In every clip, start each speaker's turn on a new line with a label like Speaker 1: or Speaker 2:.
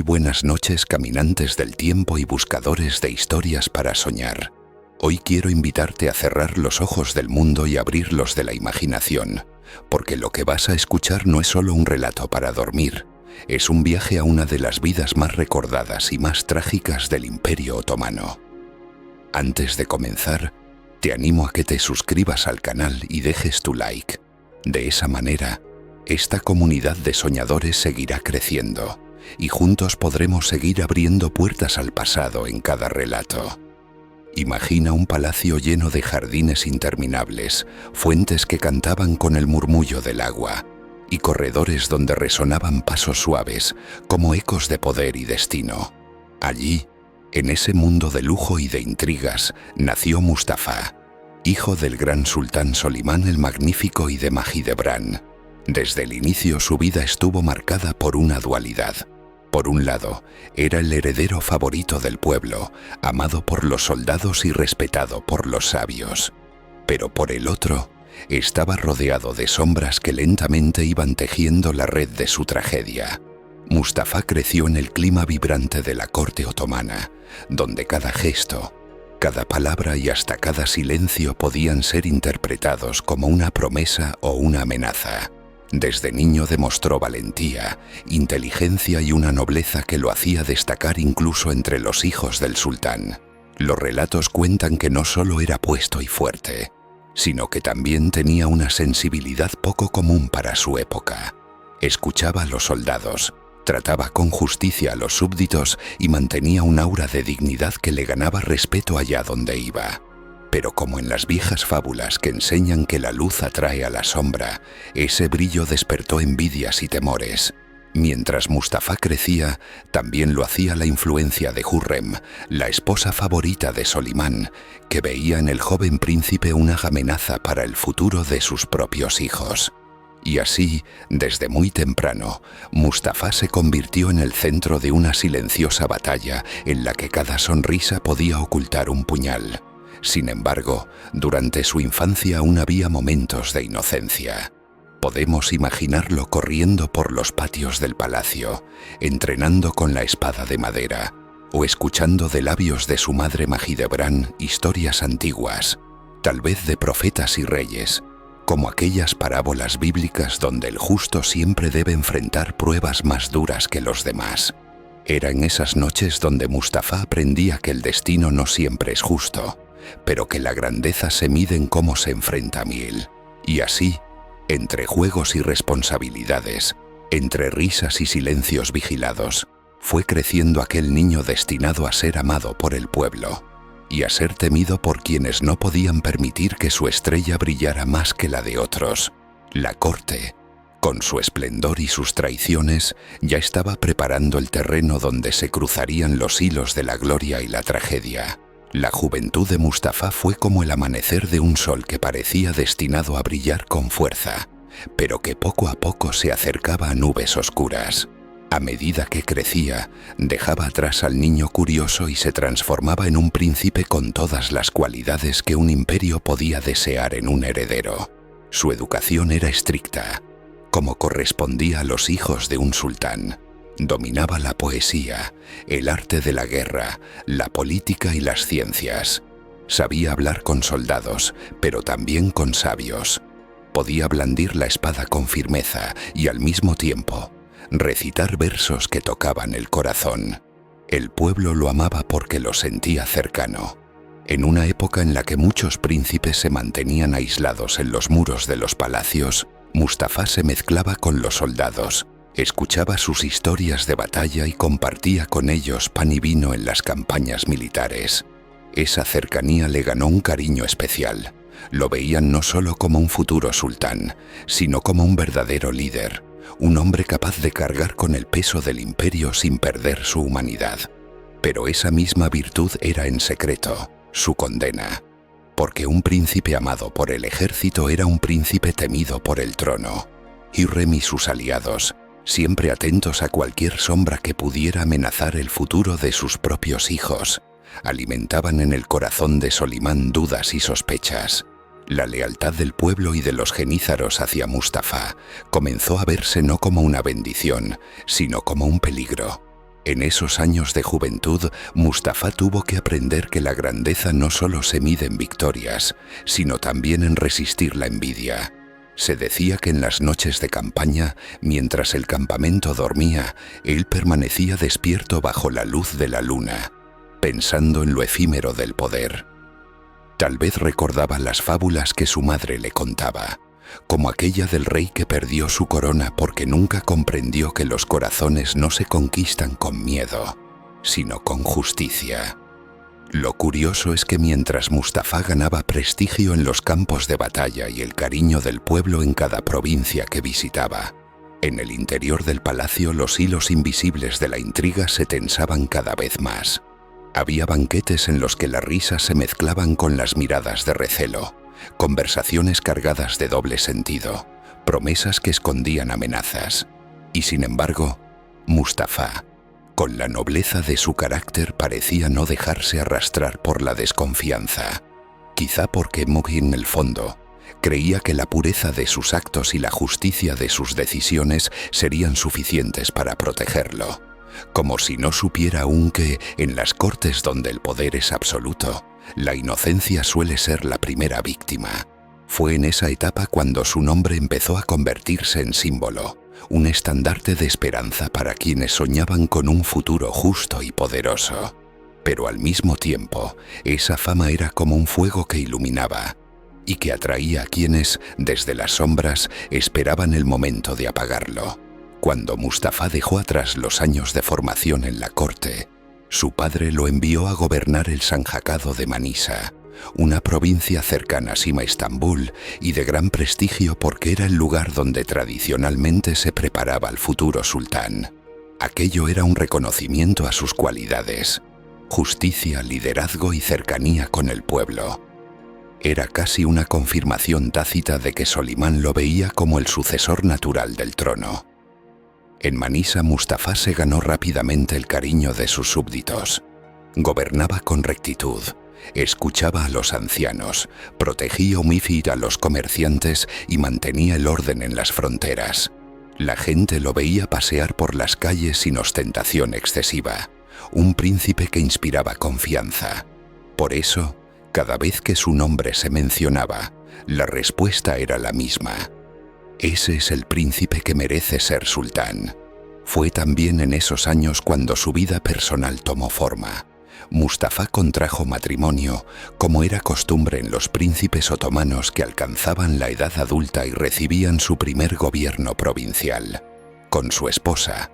Speaker 1: Muy buenas noches, caminantes del tiempo y buscadores de historias para soñar. Hoy quiero invitarte a cerrar los ojos del mundo y abrirlos de la imaginación, porque lo que vas a escuchar no es solo un relato para dormir, es un viaje a una de las vidas más recordadas y más trágicas del Imperio Otomano. Antes de comenzar, te animo a que te suscribas al canal y dejes tu like. De esa manera, esta comunidad de soñadores seguirá creciendo, y juntos podremos seguir abriendo puertas al pasado en cada relato. Imagina un palacio lleno de jardines interminables, fuentes que cantaban con el murmullo del agua, y corredores donde resonaban pasos suaves, como ecos de poder y destino. Allí, en ese mundo de lujo y de intrigas, nació Mustafa, hijo del gran sultán Solimán el Magnífico y de Mahidevran. Desde el inicio su vida estuvo marcada por una dualidad. Por un lado, era el heredero favorito del pueblo, amado por los soldados y respetado por los sabios. Pero por el otro, estaba rodeado de sombras que lentamente iban tejiendo la red de su tragedia. Mustafa creció en el clima vibrante de la corte otomana, donde cada gesto, cada palabra y hasta cada silencio podían ser interpretados como una promesa o una amenaza. Desde niño demostró valentía, inteligencia y una nobleza que lo hacía destacar incluso entre los hijos del sultán. Los relatos cuentan que no solo era puesto y fuerte, sino que también tenía una sensibilidad poco común para su época. Escuchaba a los soldados, trataba con justicia a los súbditos y mantenía un aura de dignidad que le ganaba respeto allá donde iba. Pero como en las viejas fábulas que enseñan que la luz atrae a la sombra, ese brillo despertó envidias y temores. Mientras Mustafa crecía, también lo hacía la influencia de Hürrem, la esposa favorita de Solimán, que veía en el joven príncipe una amenaza para el futuro de sus propios hijos. Y así, desde muy temprano, Mustafa se convirtió en el centro de una silenciosa batalla en la que cada sonrisa podía ocultar un puñal. Sin embargo, durante su infancia aún había momentos de inocencia. Podemos imaginarlo corriendo por los patios del palacio, entrenando con la espada de madera, o escuchando de labios de su madre Mahidevran historias antiguas, tal vez de profetas y reyes, como aquellas parábolas bíblicas donde el justo siempre debe enfrentar pruebas más duras que los demás. Era en esas noches donde Mustafa aprendía que el destino no siempre es justo, pero que la grandeza se mide en cómo se enfrenta a mil. Y así, entre juegos y responsabilidades, entre risas y silencios vigilados, fue creciendo aquel niño destinado a ser amado por el pueblo y a ser temido por quienes no podían permitir que su estrella brillara más que la de otros. La corte, con su esplendor y sus traiciones, ya estaba preparando el terreno donde se cruzarían los hilos de la gloria y la tragedia. La juventud de Mustafa fue como el amanecer de un sol que parecía destinado a brillar con fuerza, pero que poco a poco se acercaba a nubes oscuras. A medida que crecía, dejaba atrás al niño curioso y se transformaba en un príncipe con todas las cualidades que un imperio podía desear en un heredero. Su educación era estricta, como correspondía a los hijos de un sultán. Dominaba la poesía, el arte de la guerra, la política y las ciencias. Sabía hablar con soldados, pero también con sabios. Podía blandir la espada con firmeza y al mismo tiempo recitar versos que tocaban el corazón. El pueblo lo amaba porque lo sentía cercano. En una época en la que muchos príncipes se mantenían aislados en los muros de los palacios, Mustafa se mezclaba con los soldados. Escuchaba sus historias de batalla y compartía con ellos pan y vino en las campañas militares. Esa cercanía le ganó un cariño especial. Lo veían no solo como un futuro sultán, sino como un verdadero líder, un hombre capaz de cargar con el peso del imperio sin perder su humanidad. Pero esa misma virtud era en secreto, su condena, porque un príncipe amado por el ejército era un príncipe temido por el trono. Hürrem y sus aliados, siempre atentos a cualquier sombra que pudiera amenazar el futuro de sus propios hijos, alimentaban en el corazón de Solimán dudas y sospechas. La lealtad del pueblo y de los genízaros hacia Mustafa comenzó a verse no como una bendición, sino como un peligro. En esos años de juventud, Mustafa tuvo que aprender que la grandeza no solo se mide en victorias, sino también en resistir la envidia. Se decía que en las noches de campaña, mientras el campamento dormía, él permanecía despierto bajo la luz de la luna, pensando en lo efímero del poder. Tal vez recordaba las fábulas que su madre le contaba, como aquella del rey que perdió su corona porque nunca comprendió que los corazones no se conquistan con miedo, sino con justicia. Lo curioso es que mientras Mustafa ganaba prestigio en los campos de batalla y el cariño del pueblo en cada provincia que visitaba, en el interior del palacio los hilos invisibles de la intriga se tensaban cada vez más. Había banquetes en los que las risas se mezclaban con las miradas de recelo, conversaciones cargadas de doble sentido, promesas que escondían amenazas. Y sin embargo, Mustafa, con la nobleza de su carácter, parecía no dejarse arrastrar por la desconfianza. Quizá porque muy en el fondo creía que la pureza de sus actos y la justicia de sus decisiones serían suficientes para protegerlo. Como si no supiera aún que, en las cortes donde el poder es absoluto, la inocencia suele ser la primera víctima. Fue en esa etapa cuando su nombre empezó a convertirse en símbolo, un estandarte de esperanza para quienes soñaban con un futuro justo y poderoso. Pero al mismo tiempo, esa fama era como un fuego que iluminaba y que atraía a quienes, desde las sombras, esperaban el momento de apagarlo. Cuando Mustafa dejó atrás los años de formación en la corte, su padre lo envió a gobernar el Sanjacado de Manisa, una provincia cercana a Estambul y de gran prestigio porque era el lugar donde tradicionalmente se preparaba al futuro sultán. Aquello era un reconocimiento a sus cualidades: justicia, liderazgo y cercanía con el pueblo. Era casi una confirmación tácita de que Solimán lo veía como el sucesor natural del trono. En Manisa, Mustafa se ganó rápidamente el cariño de sus súbditos. Gobernaba con rectitud, escuchaba a los ancianos, protegía a los comerciantes y mantenía el orden en las fronteras. La gente lo veía pasear por las calles sin ostentación excesiva, un príncipe que inspiraba confianza. Por eso, cada vez que su nombre se mencionaba, la respuesta era la misma: ese es el príncipe que merece ser sultán. Fue también en esos años cuando su vida personal tomó forma. Mustafa contrajo matrimonio, como era costumbre en los príncipes otomanos que alcanzaban la edad adulta y recibían su primer gobierno provincial, con su esposa,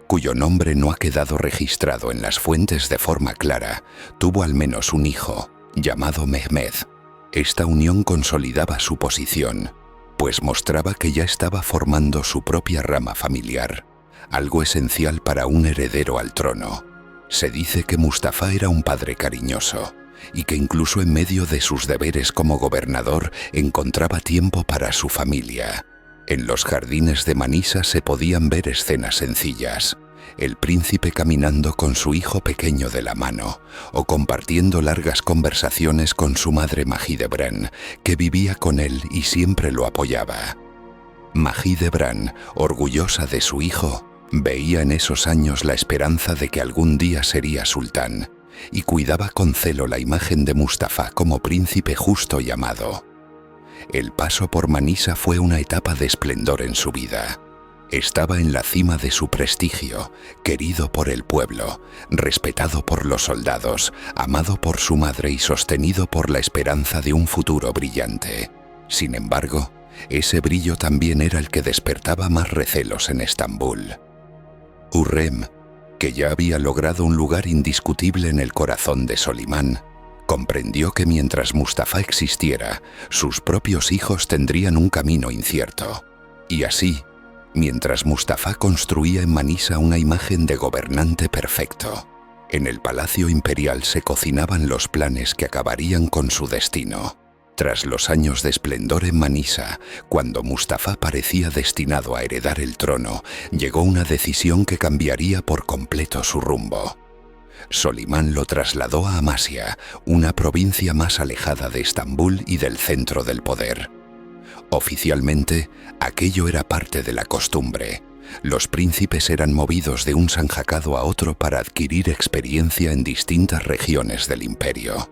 Speaker 1: cuyo nombre no ha quedado registrado en las fuentes de forma clara. Tuvo al menos un hijo, llamado Mehmed. Esta unión consolidaba su posición, pues mostraba que ya estaba formando su propia rama familiar, algo esencial para un heredero al trono. Se dice que Mustafa era un padre cariñoso y que incluso en medio de sus deberes como gobernador encontraba tiempo para su familia. En los jardines de Manisa se podían ver escenas sencillas: el príncipe caminando con su hijo pequeño de la mano o compartiendo largas conversaciones con su madre Mahidevran, que vivía con él y siempre lo apoyaba. Mahidevran, orgullosa de su hijo, veía en esos años la esperanza de que algún día sería sultán y cuidaba con celo la imagen de Mustafa como príncipe justo y amado. El paso por Manisa fue una etapa de esplendor en su vida. Estaba en la cima de su prestigio, querido por el pueblo, respetado por los soldados, amado por su madre y sostenido por la esperanza de un futuro brillante. Sin embargo, ese brillo también era el que despertaba más recelos en Estambul. Hürrem, que ya había logrado un lugar indiscutible en el corazón de Solimán, comprendió que mientras Mustafa existiera, sus propios hijos tendrían un camino incierto. Y así, mientras Mustafa construía en Manisa una imagen de gobernante perfecto, en el palacio imperial se cocinaban los planes que acabarían con su destino. Tras los años de esplendor en Manisa, cuando Mustafa parecía destinado a heredar el trono, llegó una decisión que cambiaría por completo su rumbo. Solimán lo trasladó a Amasya, una provincia más alejada de Estambul y del centro del poder. Oficialmente, aquello era parte de la costumbre, Los príncipes eran movidos de un sanjacado a otro para adquirir experiencia en distintas regiones del imperio.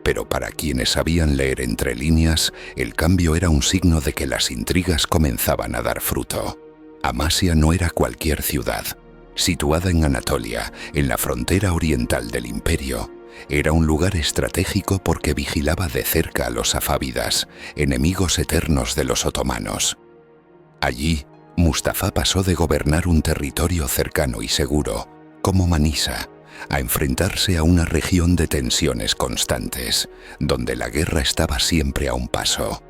Speaker 1: Pero para quienes sabían leer entre líneas, el cambio era un signo de que las intrigas comenzaban a dar fruto. Amasya no era cualquier ciudad. Situada en Anatolia, en la frontera oriental del imperio, era un lugar estratégico porque vigilaba de cerca a los safávidas, enemigos eternos de los otomanos. Allí, Mustafa pasó de gobernar un territorio cercano y seguro, como Manisa, a enfrentarse a una región de tensiones constantes, donde la guerra estaba siempre a un paso.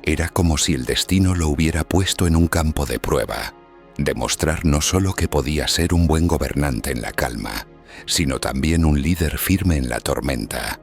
Speaker 1: Era como si el destino lo hubiera puesto en un campo de prueba, demostrar no solo que podía ser un buen gobernante en la calma, sino también un líder firme en la tormenta.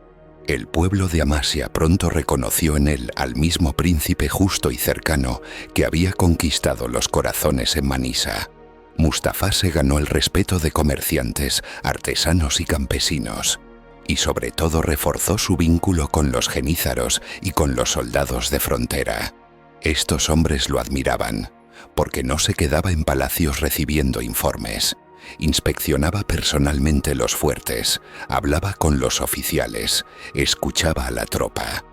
Speaker 1: El pueblo de Amasya pronto reconoció en él al mismo príncipe justo y cercano que había conquistado los corazones en Manisa. Mustafa se ganó el respeto de comerciantes, artesanos y campesinos, y sobre todo reforzó su vínculo con los genízaros y con los soldados de frontera. Estos hombres lo admiraban, porque no se quedaba en palacios recibiendo informes. Inspeccionaba personalmente los fuertes, hablaba con los oficiales, escuchaba a la tropa.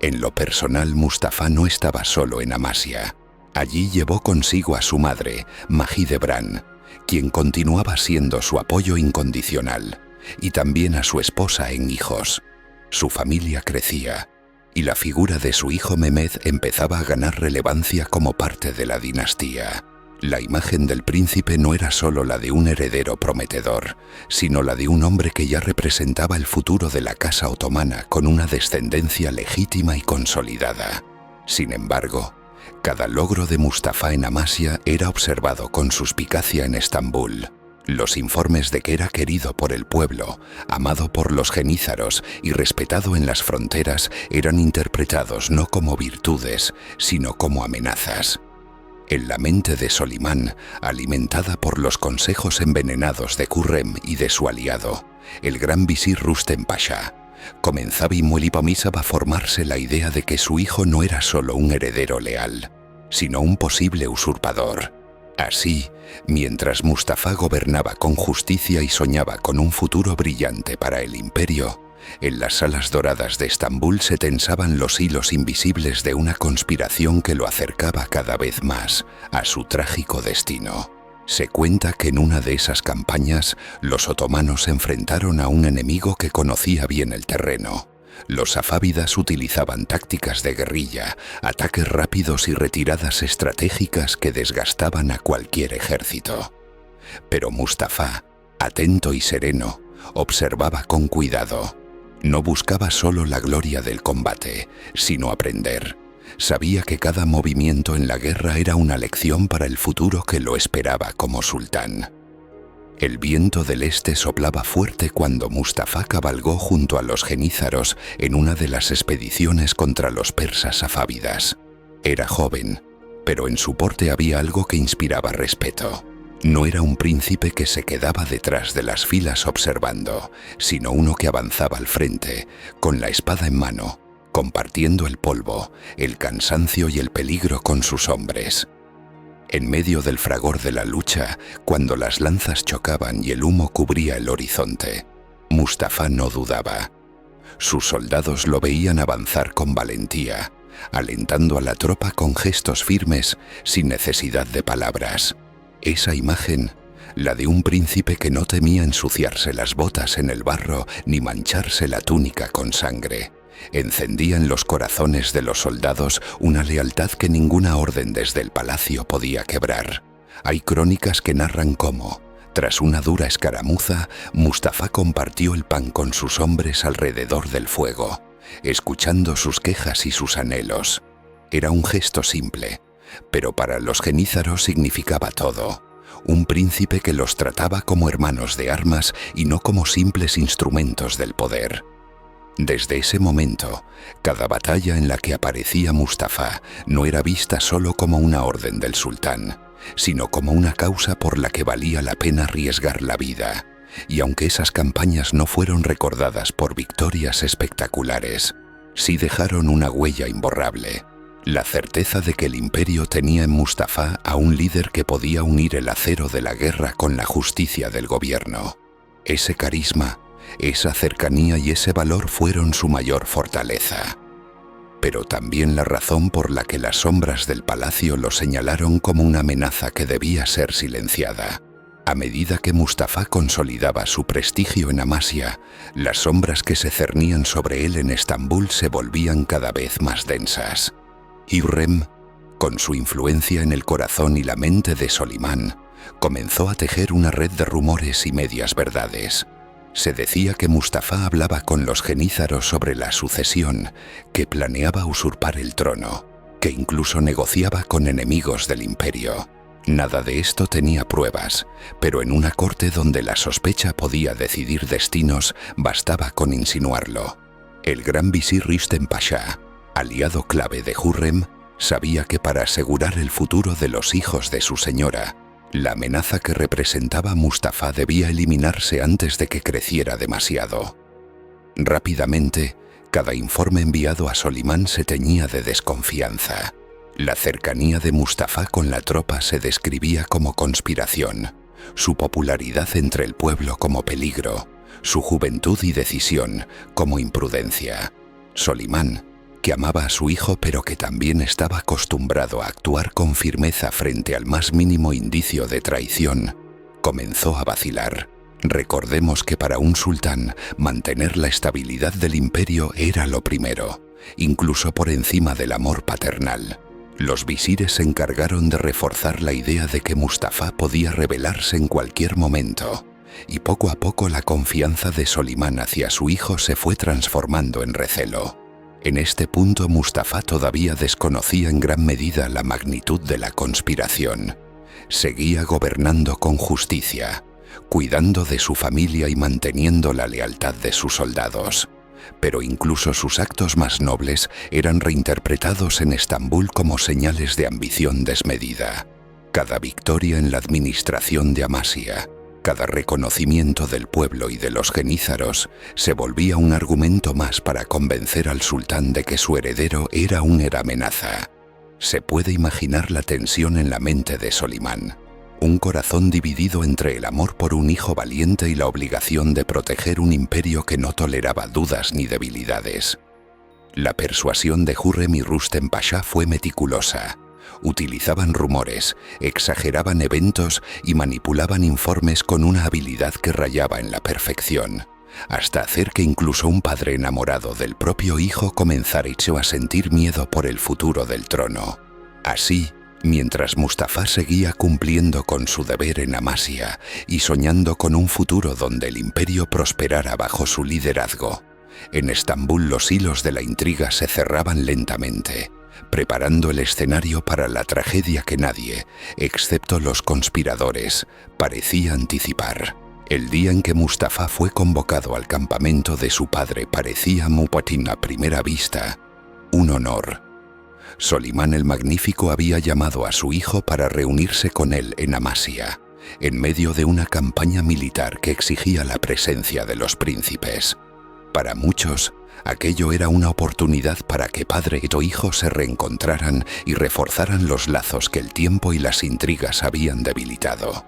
Speaker 1: En lo personal, Mustafa no estaba solo en Amasya. Allí llevó consigo a su madre, Mahidevran, quien continuaba siendo su apoyo incondicional, y también a su esposa en hijos. Su familia crecía, y la figura de su hijo Mehmed empezaba a ganar relevancia como parte de la dinastía. La imagen del príncipe no era solo la de un heredero prometedor, sino la de un hombre que ya representaba el futuro de la casa otomana con una descendencia legítima y consolidada. Sin embargo, cada logro de Mustafa en Amasya era observado con suspicacia en Estambul. Los informes de que era querido por el pueblo, amado por los genízaros y respetado en las fronteras eran interpretados no como virtudes, sino como amenazas. En la mente de Solimán, alimentada por los consejos envenenados de Khurrem y de su aliado, el gran visir Rustem Pasha, comenzaba a formarse la idea de que su hijo no era solo un heredero leal, sino un posible usurpador. Así, mientras Mustafa gobernaba con justicia y soñaba con un futuro brillante para el imperio, en las salas doradas de Estambul se tensaban los hilos invisibles de una conspiración que lo acercaba cada vez más a su trágico destino. Se cuenta que en una de esas campañas, los otomanos se enfrentaron a un enemigo que conocía bien el terreno. Los safávidas utilizaban tácticas de guerrilla, ataques rápidos y retiradas estratégicas que desgastaban a cualquier ejército. Pero Mustafa, atento y sereno, observaba con cuidado. No buscaba solo la gloria del combate, sino aprender. Sabía que cada movimiento en la guerra era una lección para el futuro que lo esperaba como sultán. El viento del este soplaba fuerte cuando Mustafa cabalgó junto a los genízaros en una de las expediciones contra los persas safávidas. Era joven, pero en su porte había algo que inspiraba respeto. No era un príncipe que se quedaba detrás de las filas observando, sino uno que avanzaba al frente, con la espada en mano, compartiendo el polvo, el cansancio y el peligro con sus hombres. En medio del fragor de la lucha, cuando las lanzas chocaban y el humo cubría el horizonte, Mustafa no dudaba. Sus soldados lo veían avanzar con valentía, alentando a la tropa con gestos firmes, sin necesidad de palabras. Esa imagen, la de un príncipe que no temía ensuciarse las botas en el barro ni mancharse la túnica con sangre, encendía en los corazones de los soldados una lealtad que ninguna orden desde el palacio podía quebrar. Hay crónicas que narran cómo, tras una dura escaramuza, Mustafa compartió el pan con sus hombres alrededor del fuego, escuchando sus quejas y sus anhelos. Era un gesto simple, pero para los genízaros significaba todo. Un príncipe que los trataba como hermanos de armas y no como simples instrumentos del poder. Desde ese momento, cada batalla en la que aparecía Mustafa no era vista solo como una orden del sultán, sino como una causa por la que valía la pena arriesgar la vida. Y aunque esas campañas no fueron recordadas por victorias espectaculares, sí dejaron una huella imborrable. La certeza de que el imperio tenía en Mustafa a un líder que podía unir el acero de la guerra con la justicia del gobierno. Ese carisma, esa cercanía y ese valor fueron su mayor fortaleza. Pero también la razón por la que las sombras del palacio lo señalaron como una amenaza que debía ser silenciada. A medida que Mustafa consolidaba su prestigio en Amasya, las sombras que se cernían sobre él en Estambul se volvían cada vez más densas. Hürrem, con su influencia en el corazón y la mente de Solimán, comenzó a tejer una red de rumores y medias verdades. Se decía que Mustafa hablaba con los genízaros sobre la sucesión, que planeaba usurpar el trono, que incluso negociaba con enemigos del imperio. Nada de esto tenía pruebas, pero en una corte donde la sospecha podía decidir destinos, bastaba con insinuarlo. El gran visir Rüstem Pasha, aliado clave de Hürrem, sabía que para asegurar el futuro de los hijos de su señora, la amenaza que representaba Mustafa debía eliminarse antes de que creciera demasiado. Rápidamente, cada informe enviado a Solimán se teñía de desconfianza. La cercanía de Mustafa con la tropa se describía como conspiración, su popularidad entre el pueblo como peligro, su juventud y decisión como imprudencia. Solimán, que amaba a su hijo pero que también estaba acostumbrado a actuar con firmeza frente al más mínimo indicio de traición, comenzó a vacilar. Recordemos que para un sultán mantener la estabilidad del imperio era lo primero, incluso por encima del amor paternal. Los visires se encargaron de reforzar la idea de que Mustafa podía rebelarse en cualquier momento, y poco a poco la confianza de Solimán hacia su hijo se fue transformando en recelo. En este punto Mustafa todavía desconocía en gran medida la magnitud de la conspiración. Seguía gobernando con justicia, cuidando de su familia y manteniendo la lealtad de sus soldados. Pero incluso sus actos más nobles eran reinterpretados en Estambul como señales de ambición desmedida. Cada victoria en la administración de Amasya, cada reconocimiento del pueblo y de los genízaros se volvía un argumento más para convencer al sultán de que su heredero era una amenaza. Se puede imaginar la tensión en la mente de Solimán, un corazón dividido entre el amor por un hijo valiente y la obligación de proteger un imperio que no toleraba dudas ni debilidades. La persuasión de Hürrem y Rüstem Pasha fue meticulosa. Utilizaban rumores, exageraban eventos y manipulaban informes con una habilidad que rayaba en la perfección, hasta hacer que incluso un padre enamorado del propio hijo comenzara a sentir miedo por el futuro del trono. Así, mientras Mustafa seguía cumpliendo con su deber en Amasya y soñando con un futuro donde el imperio prosperara bajo su liderazgo, en Estambul los hilos de la intriga se cerraban lentamente, preparando el escenario para la tragedia que nadie, excepto los conspiradores, parecía anticipar. El día en que Mustafa fue convocado al campamento de su padre parecía a primera vista un honor. Solimán el Magnífico había llamado a su hijo para reunirse con él en Amasya, en medio de una campaña militar que exigía la presencia de los príncipes. Para muchos, aquello era una oportunidad para que padre y hijo se reencontraran y reforzaran los lazos que el tiempo y las intrigas habían debilitado.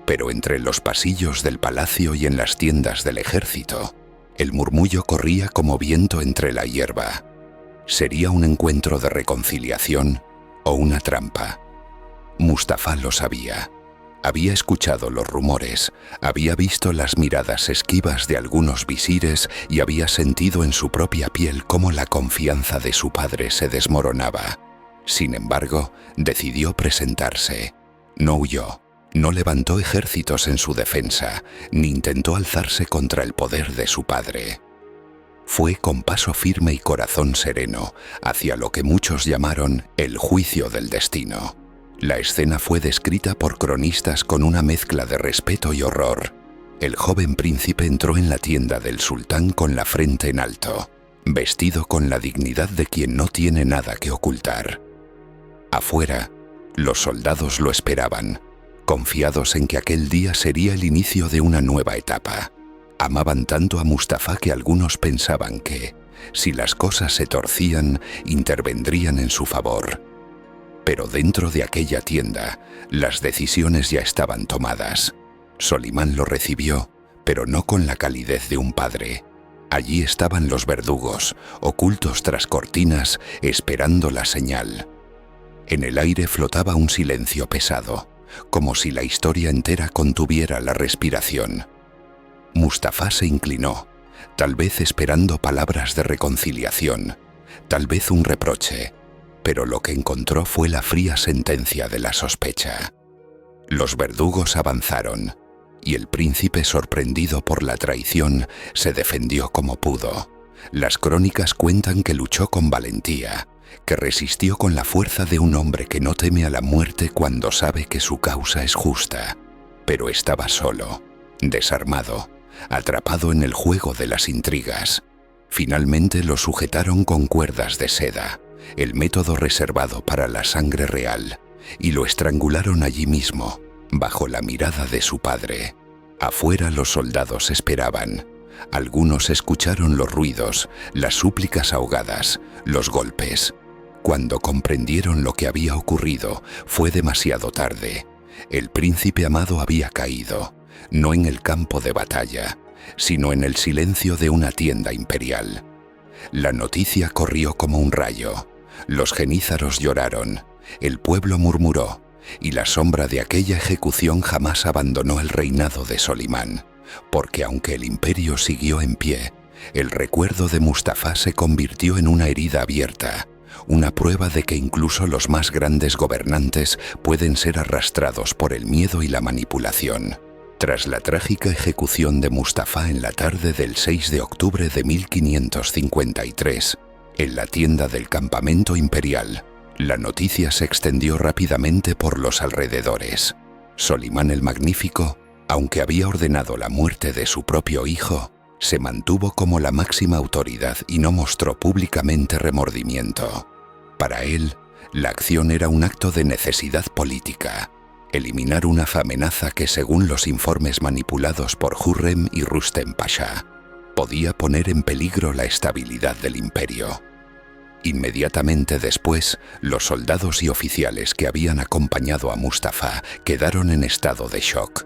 Speaker 1: Pero entre los pasillos del palacio y en las tiendas del ejército, el murmullo corría como viento entre la hierba. ¿Sería un encuentro de reconciliación o una trampa? Mustafa lo sabía. Había escuchado los rumores, había visto las miradas esquivas de algunos visires y había sentido en su propia piel cómo la confianza de su padre se desmoronaba. Sin embargo, decidió presentarse. No huyó, no levantó ejércitos en su defensa, ni intentó alzarse contra el poder de su padre. Fue con paso firme y corazón sereno hacia lo que muchos llamaron el juicio del destino. La escena fue descrita por cronistas con una mezcla de respeto y horror. El joven príncipe entró en la tienda del sultán con la frente en alto, vestido con la dignidad de quien no tiene nada que ocultar. Afuera, los soldados lo esperaban, confiados en que aquel día sería el inicio de una nueva etapa. Amaban tanto a Mustafa que algunos pensaban que, Si las cosas se torcían, intervendrían en su favor. Pero dentro de aquella tienda, las decisiones ya estaban tomadas. Solimán lo recibió, pero no con la calidez de un padre. Allí estaban los verdugos, ocultos tras cortinas, esperando la señal. En el aire flotaba un silencio pesado, como si la historia entera contuviera la respiración. Mustafa se inclinó, tal vez esperando palabras de reconciliación, tal vez un reproche, pero lo que encontró fue la fría sentencia de la sospecha. Los verdugos avanzaron, y el príncipe, sorprendido por la traición, se defendió como pudo. Las crónicas cuentan que luchó con valentía, que resistió con la fuerza de un hombre que no teme a la muerte cuando sabe que su causa es justa. Pero estaba solo, desarmado, atrapado en el juego de las intrigas. Finalmente lo sujetaron con cuerdas de seda, el método reservado para la sangre real, y lo estrangularon allí mismo, bajo la mirada de su padre. Afuera los soldados esperaban. Algunos escucharon los ruidos, las súplicas ahogadas, los golpes. Cuando comprendieron lo que había ocurrido, fue demasiado tarde. El príncipe amado había caído, no en el campo de batalla, sino en el silencio de una tienda imperial. La noticia corrió como un rayo. Los genízaros lloraron, el pueblo murmuró, y la sombra de aquella ejecución jamás abandonó el reinado de Solimán, porque aunque el imperio siguió en pie, el recuerdo de Mustafa se convirtió en una herida abierta, una prueba de que incluso los más grandes gobernantes pueden ser arrastrados por el miedo y la manipulación. Tras la trágica ejecución de Mustafa en la tarde del 6 de octubre de 1553, en la tienda del campamento imperial, la noticia se extendió rápidamente por los alrededores. Solimán el Magnífico, aunque había ordenado la muerte de su propio hijo, se mantuvo como la máxima autoridad y no mostró públicamente remordimiento. Para él, la acción era un acto de necesidad política, eliminar una amenaza que, según los informes manipulados por Hürrem y Rüstem Pasha, podía poner en peligro la estabilidad del imperio. Inmediatamente después, los soldados y oficiales que habían acompañado a Mustafa quedaron en estado de shock.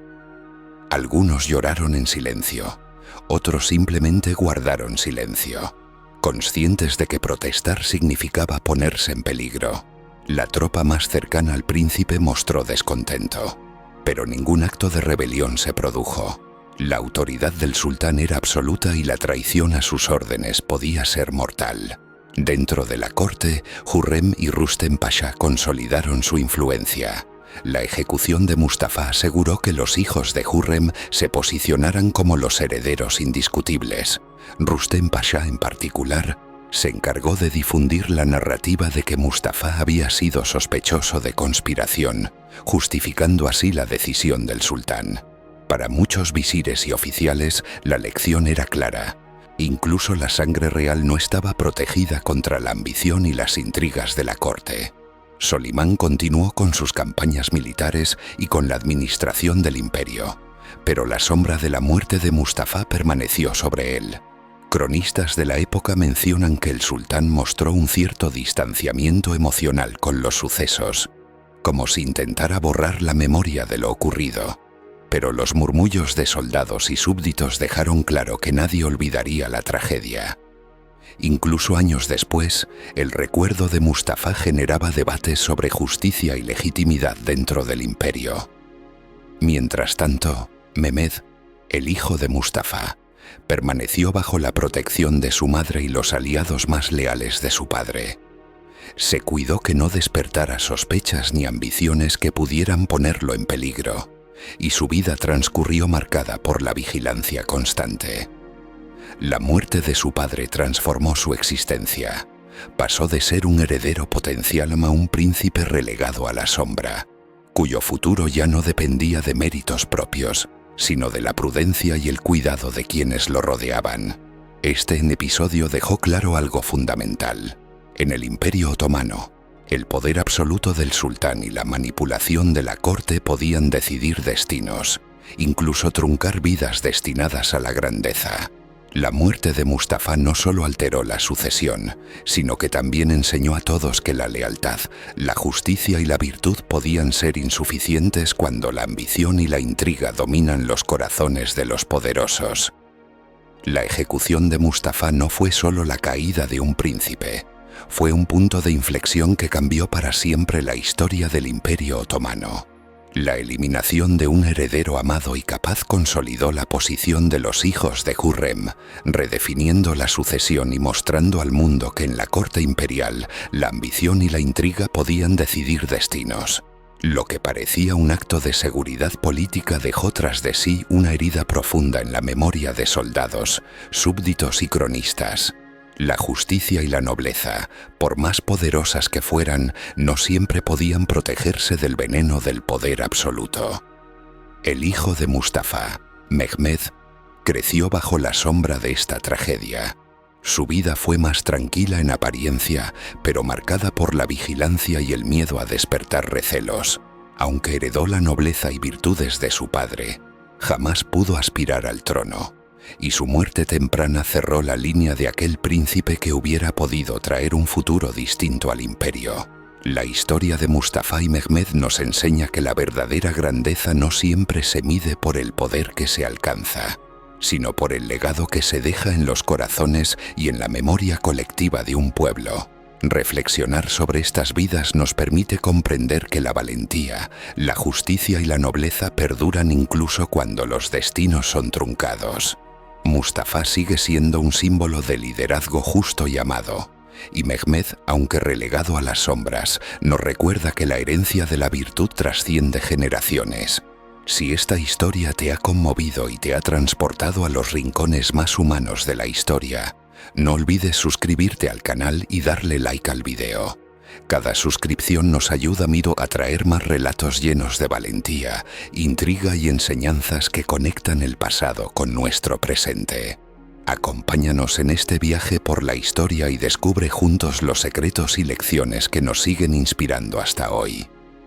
Speaker 1: Algunos lloraron en silencio, otros simplemente guardaron silencio, conscientes de que protestar significaba ponerse en peligro. La tropa más cercana al príncipe mostró descontento, pero ningún acto de rebelión se produjo. La autoridad del sultán era absoluta y la traición a sus órdenes podía ser mortal. Dentro de la corte, Hürrem y Rüstem Pasha consolidaron su influencia. La ejecución de Mustafa aseguró que los hijos de Hürrem se posicionaran como los herederos indiscutibles. Rüstem Pasha, en particular, se encargó de difundir la narrativa de que Mustafa había sido sospechoso de conspiración, justificando así la decisión del sultán. Para muchos visires y oficiales, la lección era clara. Incluso la sangre real no estaba protegida contra la ambición y las intrigas de la corte. Solimán continuó con sus campañas militares y con la administración del imperio, pero la sombra de la muerte de Mustafa permaneció sobre él. Cronistas de la época mencionan que el sultán mostró un cierto distanciamiento emocional con los sucesos, como si intentara borrar la memoria de lo ocurrido. Pero los murmullos de soldados y súbditos dejaron claro que nadie olvidaría la tragedia. Incluso años después, el recuerdo de Mustafa generaba debates sobre justicia y legitimidad dentro del imperio. Mientras tanto, Mehmed, el hijo de Mustafa, permaneció bajo la protección de su madre y los aliados más leales de su padre. Se cuidó que no despertara sospechas ni ambiciones que pudieran ponerlo en peligro, y su vida transcurrió marcada por la vigilancia constante. La muerte de su padre transformó su existencia. Pasó de ser un heredero potencial a un príncipe relegado a la sombra, cuyo futuro ya no dependía de méritos propios, sino de la prudencia y el cuidado de quienes lo rodeaban. Este episodio dejó claro algo fundamental. En el Imperio Otomano, el poder absoluto del sultán y la manipulación de la corte podían decidir destinos, incluso truncar vidas destinadas a la grandeza. La muerte de Mustafa no solo alteró la sucesión, sino que también enseñó a todos que la lealtad, la justicia y la virtud podían ser insuficientes cuando la ambición y la intriga dominan los corazones de los poderosos. La ejecución de Mustafa no fue solo la caída de un príncipe, fue un punto de inflexión que cambió para siempre la historia del Imperio Otomano. La eliminación de un heredero amado y capaz consolidó la posición de los hijos de Hürrem, redefiniendo la sucesión y mostrando al mundo que en la corte imperial la ambición y la intriga podían decidir destinos. Lo que parecía un acto de seguridad política dejó tras de sí una herida profunda en la memoria de soldados, súbditos y cronistas. La justicia y la nobleza, por más poderosas que fueran, no siempre podían protegerse del veneno del poder absoluto. El hijo de Mustafa, Mehmed, creció bajo la sombra de esta tragedia. Su vida fue más tranquila en apariencia, pero marcada por la vigilancia y el miedo a despertar recelos. Aunque heredó la nobleza y virtudes de su padre, jamás pudo aspirar al trono. Y su muerte temprana cerró la línea de aquel príncipe que hubiera podido traer un futuro distinto al imperio. La historia de Mustafa y Mehmed nos enseña que la verdadera grandeza no siempre se mide por el poder que se alcanza, sino por el legado que se deja en los corazones y en la memoria colectiva de un pueblo. Reflexionar sobre estas vidas nos permite comprender que la valentía, la justicia y la nobleza perduran incluso cuando los destinos son truncados. Mustafa sigue siendo un símbolo de liderazgo justo y amado, y Mehmed, aunque relegado a las sombras, nos recuerda que la herencia de la virtud trasciende generaciones. Si esta historia te ha conmovido y te ha transportado a los rincones más humanos de la historia, no olvides suscribirte al canal y darle like al video. Cada suscripción nos ayuda a traer más relatos llenos de valentía, intriga y enseñanzas que conectan el pasado con nuestro presente. Acompáñanos en este viaje por la historia y descubre juntos los secretos y lecciones que nos siguen inspirando hasta hoy.